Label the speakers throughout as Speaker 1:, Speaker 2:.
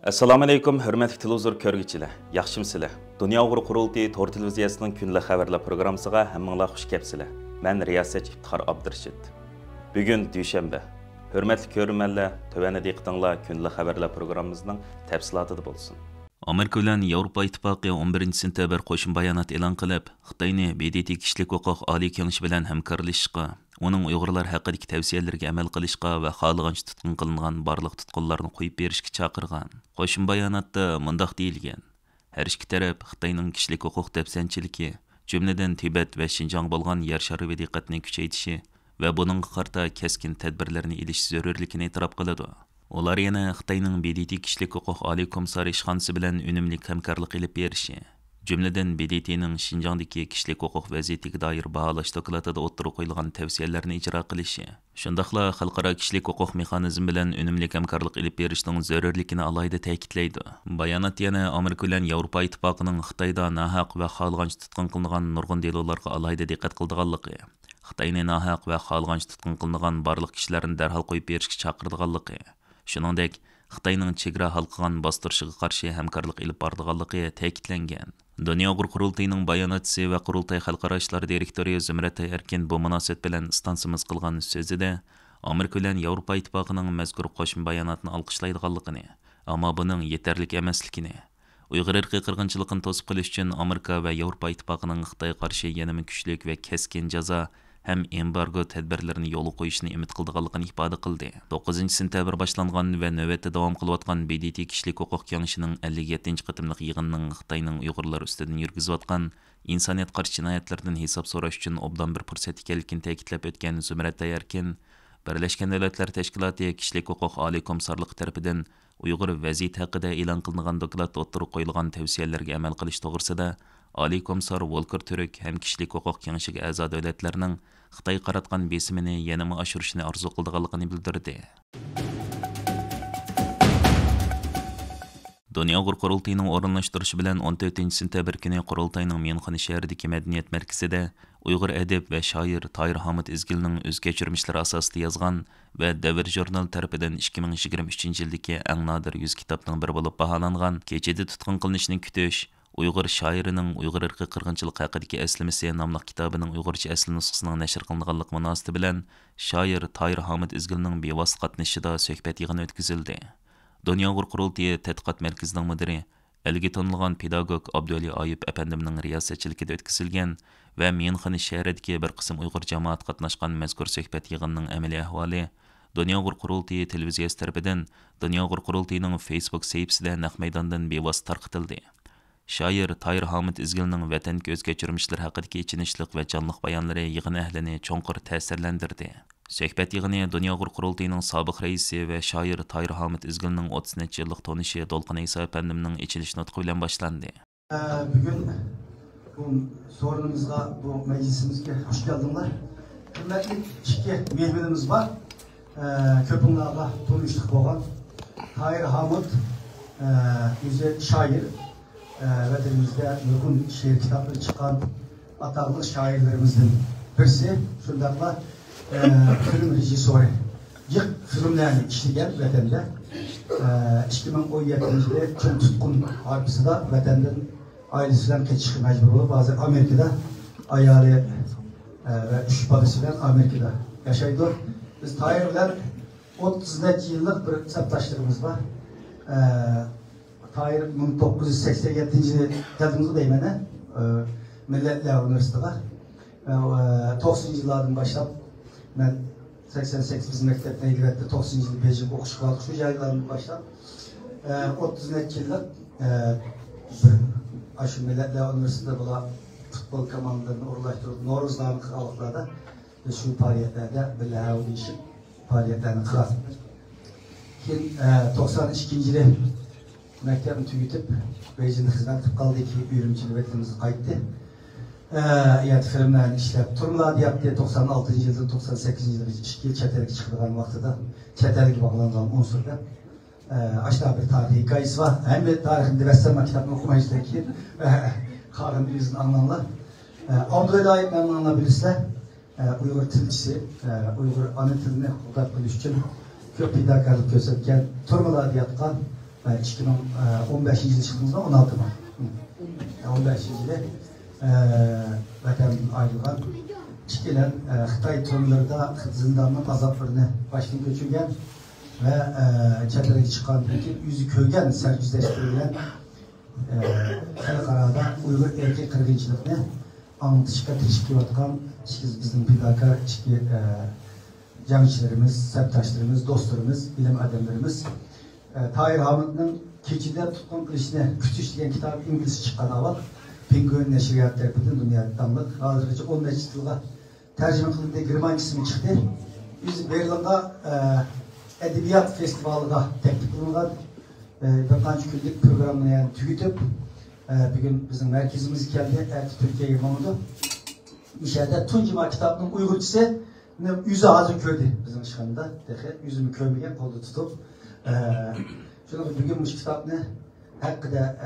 Speaker 1: Assalomu alaykum, hurmatli televizor ko'rguvchilar. Yaxshimisilar? Dunyo Uyg'ur qurultiyi Tor televiziyasining kunlik xabarlar programmasiga hammanglar xush kelibsizlar. Men riyosatchi Iftixor Abdurashid. Bugun dushanba. Hurmatli ko'rmanlar, tövanda diqqatinglar kunlik xabarlar programmamizning tafsilotida bo'lsin. Amerika bilan Yevropa ittifoqi 11-sentabr qo'shin bayonot e'lon qilib, Xitoyni BDT kishilik huquq oliy kengashi bilan hamkorlashishga, uning Uyg'urlar haqidagi tavsiyalarga amal qilishga va xohlagancha tutqun qilingan barliq tutqunlarni qo'yib berishga chaqirgan. Qo'shin bayonotda mundaq deyilgan: har ikki taraf Xitoyning kishilik huquq dafsanchiligi, jumladan Tibet va Xinjiang bo'lgan yer shariga diqqatni kuchaytirishi va buningga qarata keskin tadbirlarni ilish zarurligini e'tirof qiladi. Ular yana Xitoyning BDT kishilik huquq oliy komissari ishxonasi bilan unumli hamkorlik qilib berishi, jumladan BDTning Xinjiangdagi kishilik huquq vaziyatiga doir baholash dokladida o'ttirib qo'yilgan tavsiyalarni ijro qilishi, shundaqla xalqaro kishilik huquq mexanizmi bilan unumli hamkorlik qilib berishning zarurligini alohida ta'kidlaydi. Bayonot yana Amerika bilan Yevropa ittifoqining Xitoyda nahaq va xohlagancha tutqun qilingan nurg'un delillarga alohida diqqat qildiganligi, Xitoyni nahaq va xohlagancha tutqun qilingan barliq kishilarni darhol qo'yib berishga chaqirdiganligi, shuningdek Xitoyning chegara halqagan bostirishiga qarshi hamkorlik ilib bordiganligi ta'kidlangan. Dunyo Uyg'ur qurultayining bayonotchisi va qurultay xalqaro ishlar direktori Zumrat Erkin bu munosabat bilan istansimiz qilgan so'zida Amerika bilan Yevropa ittifoqining mazkur qo'shin bayonotini olqishlaydiganligini, ammo buning yetarli emasligini, Uyg'ur irqiy qirg'inchiligini to'sib qilish uchun Amerika va Yevropa ittifoqining Xitoyga qarshi yanada kuchli va keskin jazo hem embargo tədbirlərini yolu qoyuşunu ümid qıldıqanlığını ifadə qildi. 9-sentabr başlanğan və növbətdə davam qılıyatqan BDT kishilik huquq kengashining 57-ci qatımlıq yığınının Xitoyning Uyg'urlar ustidan yurgizayotgan insoniyat qarshi jinoyatlardan hisob so'rash uchun obdan bir fursat ekanligini ta'kidlab o'tgan Zumrat Erkin, Birlashgan Davlatlar Tashkiloti kishilik huquq oliy komissarligi tarafidan Uyg'ur vaziyati haqida e'lon qilingan dokladda o'ttirib qo'yilgan tavsiyalarga amal qilish to'g'risida Oliy komissar Volker Türk hem kishilik huquq kengashiga a'zo davlatlarning Xitoy qaratgan besimini yanama oshirishni orzu qildiganligini bildirdi. Dunyo Uyg'ur qurultayining o'rinlashtirishi bilan 14-sentabr kuni qurultayning Myunxen shahridagi madaniyat markazida Uyg'ur adib va shoir Tahir Hamid Izgilning o'z kechirmishlari asosida yozgan va Davr jurnal tarafidan 2023-yildagi eng nodir 100 kitobning biri bo'lib baholangan Kechida tutqun qilinishni kutish Uyg'ur shoirining Uyg'ur irqiy qirg'inchilik haqidagi aslimasi nomli kitobining Uyg'urcha asl nusxasining nashr qilinganligi munosabati bilan shoir Tahir Hamid Izgilning bevosita qatnashishida suhbat yig'ini o'tkazildi. Dunyo Uyg'ur qurultiyi tadqiqot markazining mudiri, elga tanilgan pedagog Abduli Ayub apandimning riyosatchiligida o'tkazilgan va Myunxen shahridagi bir qism Uyg'ur jamoat qatnashgan mazkur suhbat yig'inining amaliy ahvoli Dunyo Uyg'ur qurultiyi televiziyasi tarafidan Dunyo Uyg'ur qurultiyining Facebook sahifasida naq maydondan bevosita tarqatildi. Shoir Tahir Hamid Izgilning vatan ko'z kechirmishlari haqidagi ichinishliq va jonliq bayonlari yig'in ahlini cho'nqur ta'sirlantirdi. Suhbat yig'ini Dunyo Uyg'ur qurultiyining sobiq raisi va shoir Tahir Hamid Izgilning 30 yillik tonishi Dolqin Isa apandimning ichilish nutqi bilan boshlandi.
Speaker 2: Bugün bu sorunumuzga, bu meclisimizge hoş geldinler. Hürmetli iki mehmenimiz var. Köpünlarla tanıştık olan Tahir Hamid yüze şair. Vatanimizde nurgun şiir kitapları çıkan ataklı şairlerimizden birisi. Şundakla film rejisörü. Yık filmlerini işleyen vatanda 2017'de çok tutkun harbisida vatandan ailesinden geçişi mecbur olup bazen Amerika'da ayalı ve üç babasıyla Amerika'da yaşaydı. Biz Tahir'ler 30 yıllık bir saptaşlarımız var. Tahir 1987 yılımızda değmene Milletler Üniversitesi'de 90 yıllardan başlayıp ben 88 bizim mektepten ilgiletti 90 yıl Beijing okuşu kaldık şu yaylardan başlayıp 30 yıllık aşı Milletler Üniversitesi'de bula futbol komandalarını uğurlaştırdık Noruzlar'ın kralıklarda ve şu faaliyetlerde birliğe işi faaliyetlerini kılasındır. 92 yılı mektebini tüyütüp Beijing'de hizmet kılıp kaldı ki ürümçülü vatanımız kayıttı. Yani filmlerini işlep turmuladı yaptı 96. yılda 98. yılda 2 yıl çetelik çıkılan vaxtıda çetelik bağlanan unsurda aşağı bir tarihi hikayesi var. Hem de tarihinde Vesselma kitabını okumayızdaki Karın Biriz'in anlamlar. Abdülay Ayıp anlanabilirse Uygur tilcisi, Uygur ana tilini kudret buluş için köp fidakarlık gösterken turmuladı yapkan 2015 yılı çıktığımızda 16 var. 15 yılı vatandan ayrılgan kişiler Xitay torunlarında zindanın azaplarını baştan göçürgen ve çetlere çıkan yüzü köygen sergüzleştirilen xalqarada Uyghur erkek qirg'inchilikni anlatışga teşkil etken bizim pidaka camiçilerimiz, septaşlarımız, dostlarımız, bilim adamlarımız Tahir Hamid'in keçide tutqun qilishni kutish degan kitob ingliz chiqqan avval Penguin nashriyotida butun dunyoda tanınık. Hozirgacha 15 yilga tercüme qilindi, germanchasini chiqdi. Biz Berlinga edebiyat festivalida taklif qilingan bir qancha kunlik programni yani tugitib bugün bizim merkezimiz geldi, Türkiye'ye geldi. İşte Tunçima kitabının Uygurçası yüzü hazır köydü bizim işgalinde. Yüzümü köymegen kolda tutup şunu bugün bu kitabını hakkında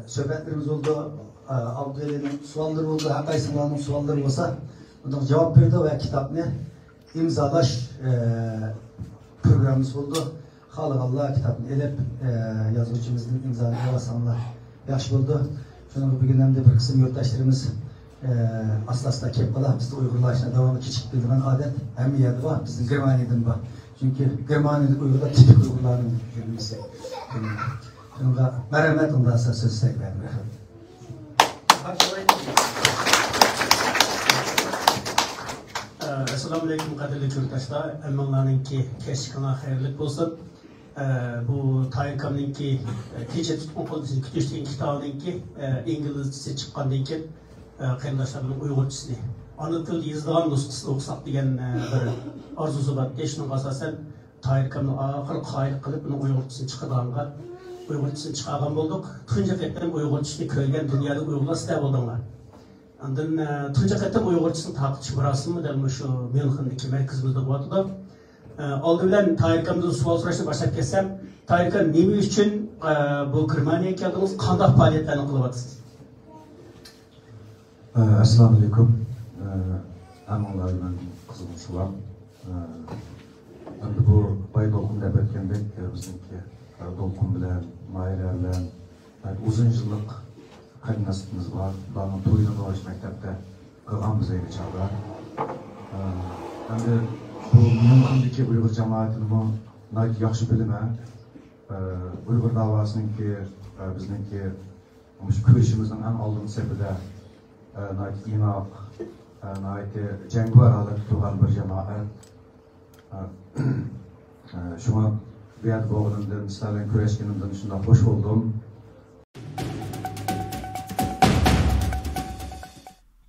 Speaker 2: sohbetlerimiz oldu. Abdülhamid'in sualları oldu. Hakkayısınların sualları olsa ondan cevap verdi ve kitabını imzalaş programımız oldu. Allah kitabını elip yazıcımızın imzalarını basanlar yaş buldu. Şunu bugün hem de bir kısım yurttaşlarımız asla kelip qala bizde Uygurlaşına devamlı keçip bildiren adet hem yerde var, bizim Germaniyadan var. Çünkü Germaniyada Uygurlar tipik Uygurların yürümesi. Şunga merhamet ondan sonra söz seklerim.
Speaker 3: Assalamu alaikum kadirli yurttaşlar. Emmanglarınki keşkına hayırlık olsun. Bu Tahir Kam'ınki kecha tutqun qilishni kutish degan kitobinki inglizcasi chiqqandan keyin qarindoshlarning uyg'urchasini ona tilida yozilgan nusxasini o'qisak degan bir orzusi bor. Shuning asosan Tahir Kamni oxiri qoyil qilib uni uyg'urchasini chiqargan bo'ldik. Tunji qatam uyg'urchasini ko'rgan dunyoda uyg'urlar sizlar bo'ldinglar. Ondan tunji qatam uyg'urchasini taqib murosimi dal shu Myunxendagi markazimizda bo'ldi. Oldu bilen Tahir Kam'dan sual soruşuna başlayıp kessem, Tahir Kam nemi için bu Germaniye geldiniz, qanday faaliyetlerini kılıvatsınız?
Speaker 4: Assalamu alaikum. Anılar ben kızılmışılar. Bu bay dolkun da belkendek bizimki dolkun bilen, Mahir'e bilen uzun yıllık kaynasımız var. Dağın toyunu doğruş mektepte kılgan bize geçerler. Bu Myunxendeki Uyghur cemaatinin bu nayt yaxşı bilime, Uyghur davasınınki, bizninki kuruşimizin en aldığın sebede nayt inaq, nayt cengvar halı tutulan bir cemaat. Şuna biyat boğulundan, misalen kuruşkinimden şundan hoş oldum.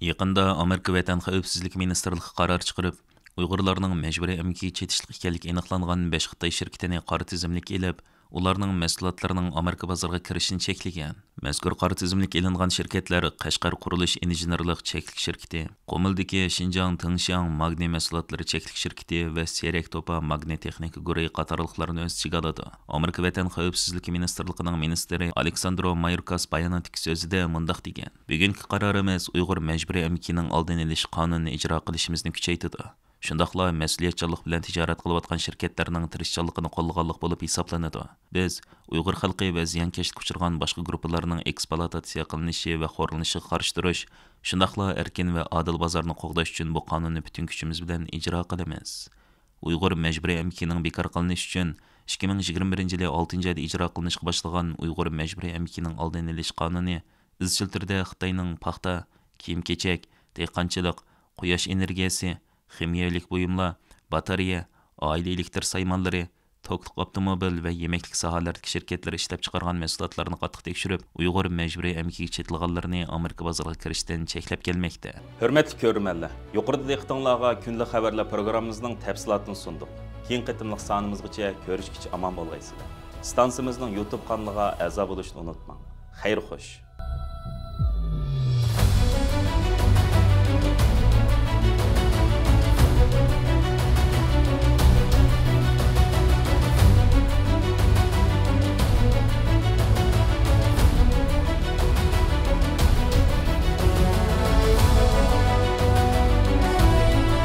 Speaker 1: Yaqında Amerika Vatan Xavfsizlik Ministerliği qarar chiqarib, Uyg'urlarning majburiy emgakka chetishlik ekanligi aniqlangan 5 Xitoy shirkatini qora tizimlik elib, ularning mahsulotlarining Amerika bozoriga kirishini cheklagan. Mazkur qora tizimlik elingan shirkatlar Qashqar qurilish injenerlik cheklik shirkati, Qomildagi Xinjiang Tingshan magniy mahsulotlari cheklik shirkati va Serak Topa magniy texnika guruhi qatorliqlarni o'z ichiga oladi. Amerika Vatan Xavfsizlik Ministerligining ministri Aleksandro Mayorkas bayonotdagi so'zida mundaq degan: "Bugungi qarorimiz Uyg'ur majburiy emgakining oldini olish qonunini ijro qilishimizni kuchaytirdi. Shundaqla mas'uliyatchanlik bilan tijorat qilayotgan shirkatlarning tirishchanligini qo'llaganlik bo'lib hisoblanadi. Biz Uyg'ur xalqi va ziyonkashlik uchirgan boshqa gruppalarning eksploatatsiya qilinishi va xo'rlanishiga qarshi turish, shundaqla erkin va adil bozorni qo'g'dash uchun bu qonunni butun kuchimiz bilan ijro qilamiz. Uyg'ur majburiy emgakining bekor qilinishi uchun 2021-yili 6-oyda ijro qilinishga boshlagan Uyg'ur majburiy emgakining oldini olish qonuni izchil turda Xitoyning paxta, kiyim-kechak, dehqonchilik, quyosh energiyasi, ximiyalik buyumlar, batareya, oila elektr saymonlari, tokliq avtomobil va yemeklik sohalaridagi shirkatlar ishlab chiqargan mahsulotlarni qattiq tekshirib, Uyg'ur majburiy emgakka chetilganlarni Amerika bozoriga kirishdan cheklab kelmoqda. Hurmatli ko'rmanlar, yuqorida diqqatingizga kunlik xabarlar programmamizning tafsilotini sundik. Keyingi qitimliq sonimizgacha ko'rishguncha omon bo'lgaysizlar. Stansiyamizning YouTube kanaliga a'zo bo'lishni unutmang. Xayr xo'sh.